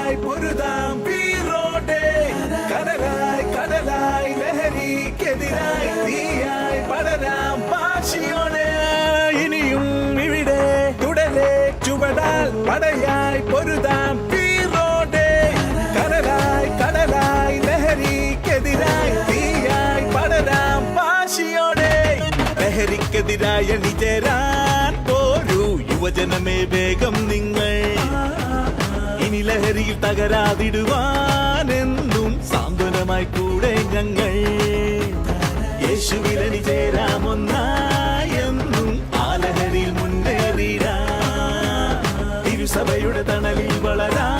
കടലായി പൊരുതാം വീറോടെ കടലായി കടലായി ലഹരിക്കെതിരായി തീയായി പടരാം വാശിയോടെ ഇനിയും ഇവിടെ തുടരെ ചുവടാൽ പടയായി പൊരുതാം വീറോടെ കടലായി കടലായി ലഹരിക്കെതിരായി തീയായി പടരാം വാശിയോടെ ലഹരിക്കെതിരായ നിജരാൻ പോരൂ യുവജനമേ വേഗം നിങ്ങൾ ഇനി ലഹരിയിൽ തകരാതിടുവാനെന്നും സാന്ത്വനമായി കൂടെ ഞങ്ങൾ യേശുവിലണി ചേരാമൊന്നായെന്നും ആ ലഹരിയിൽ മുന്നേറിടാം തിരുസഭയുടെ തണലിൽ വളരാം